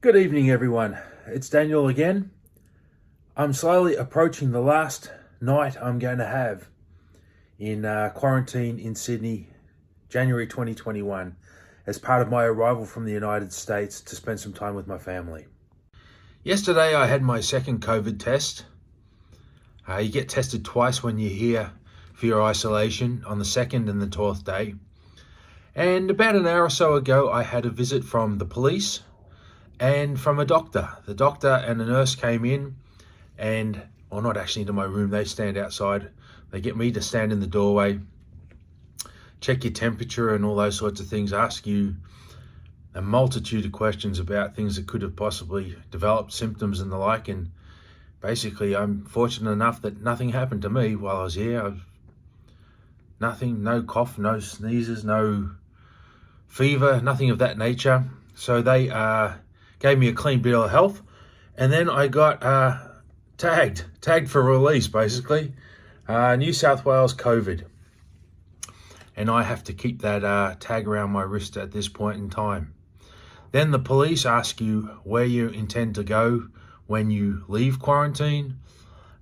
Good evening, everyone. It's Daniel again. I'm slowly approaching the last night I'm going to have in quarantine in Sydney, January 2021, as part of my arrival from the United States to spend some time with my family. Yesterday, I had my second COVID test. You get tested twice when you're here for your isolation, on the second and the 12th day. And about an hour or so ago, I had a visit from the police and from a doctor. The doctor and the nurse came in and, well, not actually into my room, they stand outside. They get me to stand in the doorway, check your temperature and all those sorts of things, ask you a multitude of questions about things that could have possibly developed, symptoms and the like. And basically, I'm fortunate enough that nothing happened to me while I was here. Nothing, no cough, no sneezes, no fever, nothing of that nature. So they gave me a clean bill of health, and then I got tagged for release, basically. New South Wales COVID. And I have to keep that tag around my wrist at this point in time. Then the police ask you where you intend to go when you leave quarantine,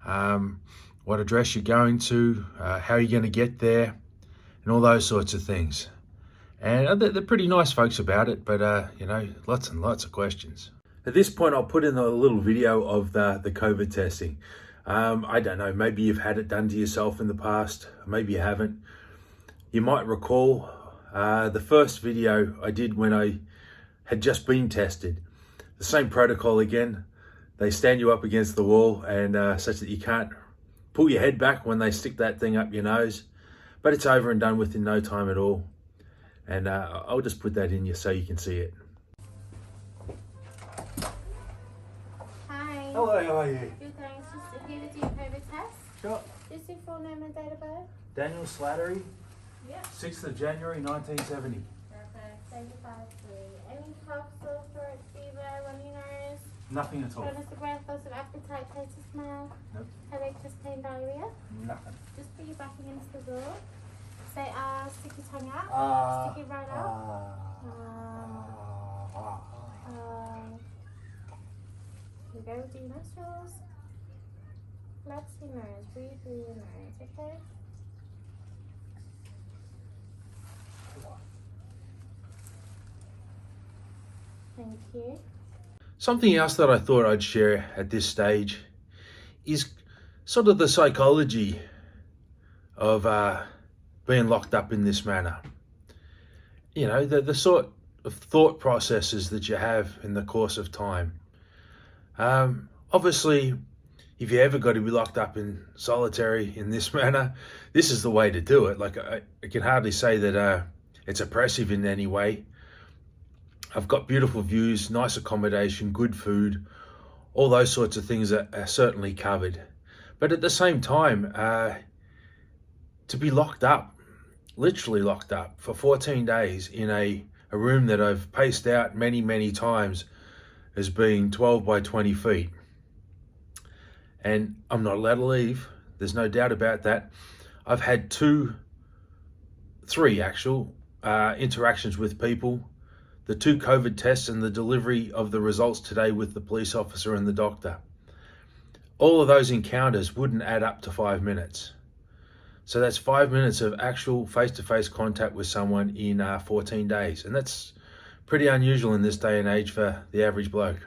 what address you're going to, how you're going to get there, and all those sorts of things. And they're pretty nice folks about it, but lots and lots of questions. At this point, I'll put in a little video of the COVID testing. I don't know, maybe you've had it done to yourself in the past, maybe you haven't. You might recall the first video I did when I had just been tested. The same protocol again. They stand you up against the wall and such that you can't pull your head back when they stick that thing up your nose. But it's over and done with in no time at all. And I'll just put that in you so you can see it. Hi. Hello, how are you? Good, thanks. Just here to do your COVID test. Sure. Just your full name and date of birth. Daniel Slattery, Yep. 6th of January 1970. Perfect. 5-3. Any cough, sore throat, fever, runny nose, Nothing at all. shortness of breath, loss of appetite, taste of smell, Nope. headache, chest pain, diarrhea. Nothing. Just put your back against the door. Say stick your tongue out. Stick it right out. You go with your nostrils. Relax your nose. Breathe through your nose, okay? Thank you. Something else that I thought I'd share at this stage is sort of the psychology of being locked up in this manner. You know, the sort of thought processes that you have in the course of time. Obviously, if you ever got to be locked up in solitary in this manner, this is the way to do it. Like, I can hardly say that it's oppressive in any way. I've got beautiful views, nice accommodation, good food, all those sorts of things are certainly covered. But at the same time, to be locked up, literally locked up for 14 days in a room that I've paced out many, many times as being 12 by 20 feet. And I'm not allowed to leave. There's no doubt about that. I've had three actual interactions with people. The 2 COVID tests and the delivery of the results today with the police officer and the doctor. All of those encounters wouldn't add up to 5 minutes. So that's 5 minutes of actual face-to-face contact with someone in 14 days. And that's pretty unusual in this day and age for the average bloke.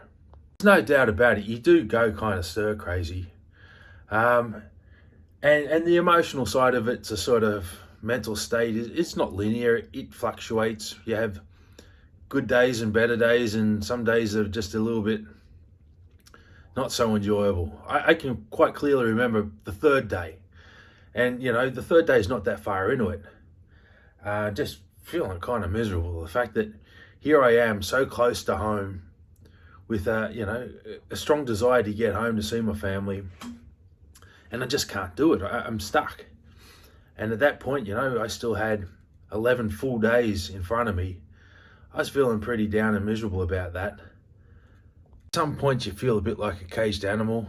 There's no doubt about it, you do go kind of stir crazy. And the emotional side of it's a sort of mental state. It's not linear, it fluctuates. You have good days and better days, and some days are just a little bit not so enjoyable. I can quite clearly remember the third day. And, you know, the third day is not that far into it. Just feeling kind of miserable. The fact that here I am so close to home with, a strong desire to get home to see my family. And I just can't do it. I'm stuck. And at that point, I still had 11 full days in front of me. I was feeling pretty down and miserable about that. At some points you feel a bit like a caged animal.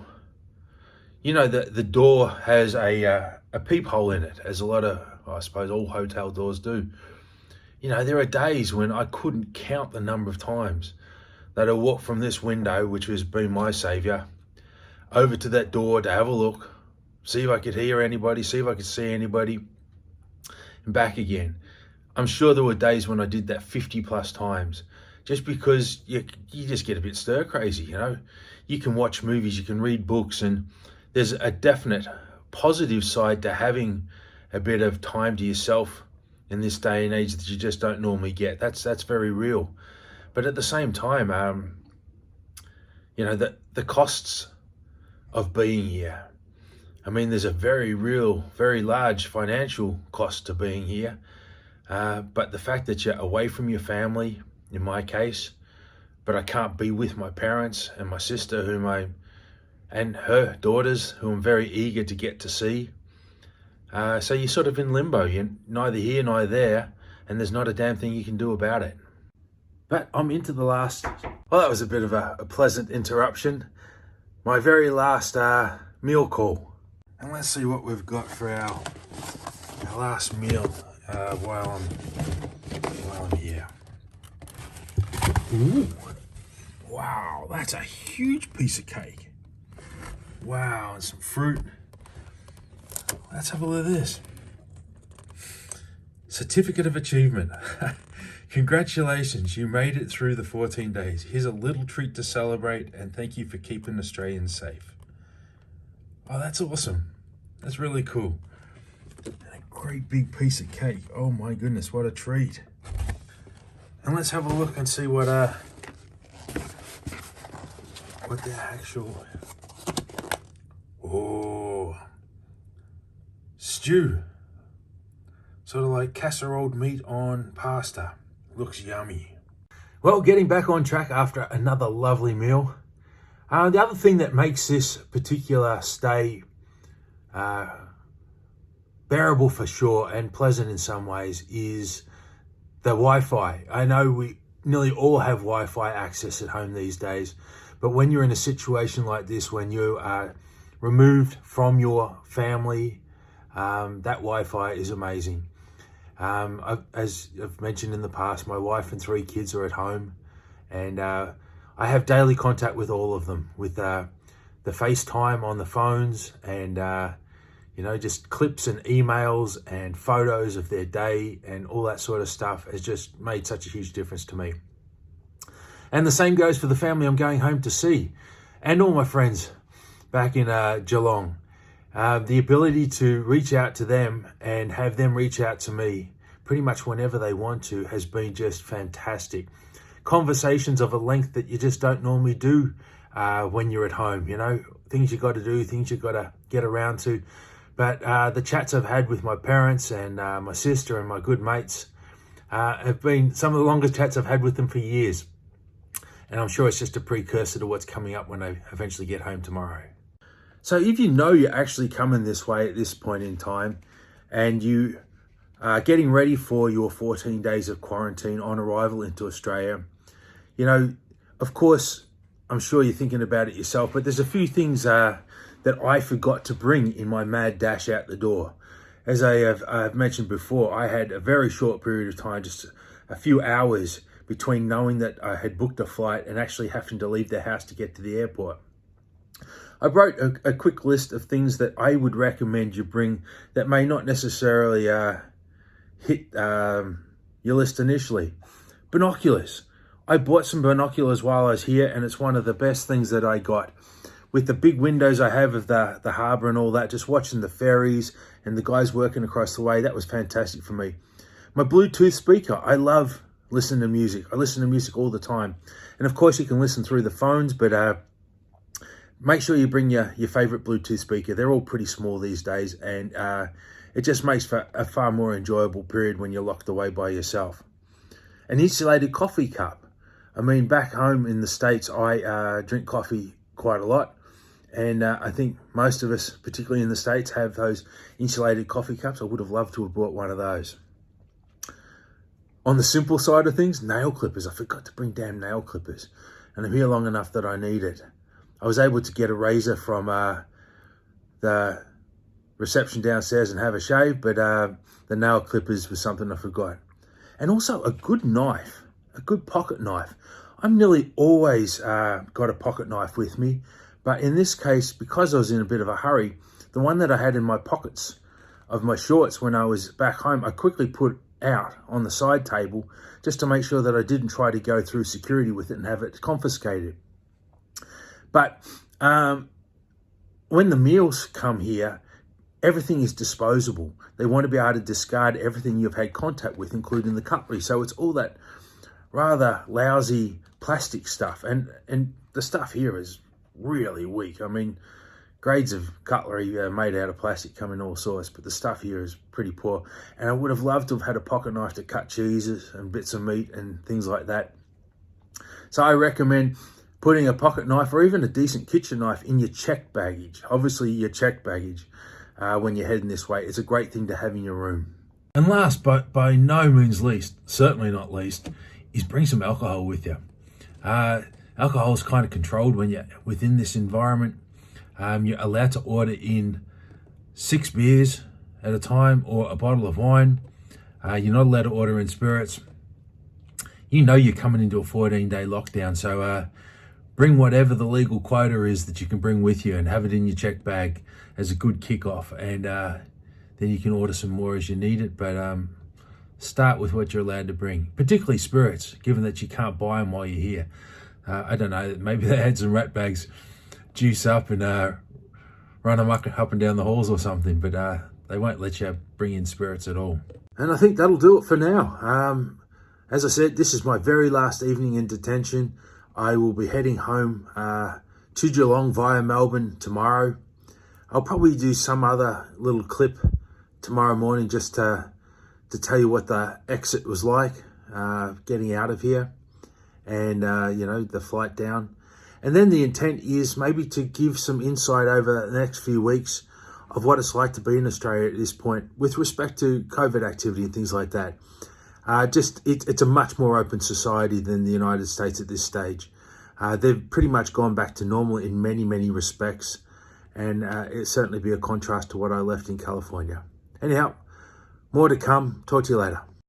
You know, the door has a peephole in it, as a lot of, I suppose all hotel doors do. You know, there are days when I couldn't count the number of times that I walked from this window, which has been my saviour, over to that door to have a look, see if I could hear anybody, see if I could see anybody, and back again. I'm sure there were days when I did that 50 plus times, just because you just get a bit stir crazy, you know. You can watch movies, you can read books, and there's a definite positive side to having a bit of time to yourself in this day and age that you just don't normally get. That's very real. But at the same time, you know, the costs of being here. I mean, there's a very real, very large financial cost to being here. But the fact that you're away from your family, in my case, but I can't be with my parents and my sister, and her daughters, who I'm very eager to get to see. So you're sort of in limbo. You're neither here nor there, and there's not a damn thing you can do about it. But I'm into the last, well, that was a bit of a pleasant interruption. My very last meal call. And let's see what we've got for our last meal while I'm here. Ooh, wow, that's a huge piece of cake. Wow, and some fruit. Let's have a look at this. Certificate of Achievement. Congratulations, you made it through the 14 days. Here's a little treat to celebrate, and thank you for keeping Australians safe. Oh, that's awesome. That's really cool. And a great big piece of cake. Oh my goodness, what a treat. And let's have a look and see what the actual, stew. Sort of like casserole meat on pasta. Looks yummy. Well, getting back on track after another lovely meal. The other thing that makes this particular stay bearable for sure and pleasant in some ways is the Wi-Fi. I know we nearly all have Wi-Fi access at home these days, but when you're in a situation like this, when you are removed from your family, that Wi-Fi is amazing. As I've mentioned in the past, my wife and 3 kids are at home, and I have daily contact with all of them with the FaceTime on the phones, and you know, just clips and emails and photos of their day and all that sort of stuff has just made such a huge difference to me. And the same goes for the family I'm going home to see, and all my friends back in Geelong. The ability to reach out to them and have them reach out to me pretty much whenever they want to has been just fantastic. Conversations of a length that you just don't normally do when you're at home, you know, things you got to do, things you got to get around to. But the chats I've had with my parents and my sister and my good mates have been some of the longest chats I've had with them for years. And I'm sure it's just a precursor to what's coming up when I eventually get home tomorrow. So if you know you're actually coming this way at this point in time, and you are getting ready for your 14 days of quarantine on arrival into Australia, you know, of course, I'm sure you're thinking about it yourself, but there's a few things that I forgot to bring in my mad dash out the door. As I've mentioned before, I had a very short period of time, just a few hours between knowing that I had booked a flight and actually having to leave the house to get to the airport. I wrote a quick list of things that I would recommend you bring that may not necessarily hit your list initially. Binoculars. I bought some binoculars while I was here, and it's one of the best things that I got. With the big windows I have of the harbour and all that, just watching the ferries and the guys working across the way, that was fantastic for me. My Bluetooth speaker. I love listening to music. I listen to music all the time. And of course you can listen through the phones, but make sure you bring your favorite Bluetooth speaker. They're all pretty small these days, and it just makes for a far more enjoyable period when you're locked away by yourself. An insulated coffee cup. I mean, back home in the States, I drink coffee quite a lot. And I think most of us, particularly in the States, have those insulated coffee cups. I would have loved to have bought one of those. On the simple side of things, nail clippers. I forgot to bring damn nail clippers. And I'm here long enough that I need it. I was able to get a razor from the reception downstairs and have a shave, but the nail clippers was something I forgot. And also a good knife, a good pocket knife. I'm nearly always got a pocket knife with me, but in this case, because I was in a bit of a hurry, the one that I had in my pockets of my shorts when I was back home, I quickly put out on the side table just to make sure that I didn't try to go through security with it and have it confiscated. But when the meals come here, everything is disposable. They want to be able to discard everything you've had contact with, including the cutlery. So it's all that rather lousy plastic stuff. And the stuff here is really weak. I mean, grades of cutlery made out of plastic come in all sorts, but the stuff here is pretty poor. And I would have loved to have had a pocket knife to cut cheeses and bits of meat and things like that. So I recommend putting a pocket knife or even a decent kitchen knife in your checked baggage. Obviously your checked baggage when you're heading this way. It's a great thing to have in your room. And last, but by no means least, certainly not least, is bring some alcohol with you. Alcohol is kind of controlled when you're within this environment. You're allowed to order in 6 beers at a time or a bottle of wine. You're not allowed to order in spirits. You know you're coming into a 14-day lockdown, so bring whatever the legal quota is that you can bring with you and have it in your check bag as a good kickoff, and then you can order some more as you need it, but start with what you're allowed to bring, particularly spirits, given that you can't buy them while you're here. I don't know, maybe they had some rat bags juice up and run them up and down the halls or something, but they won't let you bring in spirits at all. And I think that'll do it for now. As I said, this is my very last evening in detention. I will be heading home to Geelong via Melbourne tomorrow. I'll probably do some other little clip tomorrow morning just to tell you what the exit was like, getting out of here, and the flight down. And then the intent is maybe to give some insight over the next few weeks of what it's like to be in Australia at this point with respect to COVID activity and things like that. It's a much more open society than the United States at this stage. They've pretty much gone back to normal in many, many respects, and it'll certainly be a contrast to what I left in California. Anyhow, more to come. Talk to you later.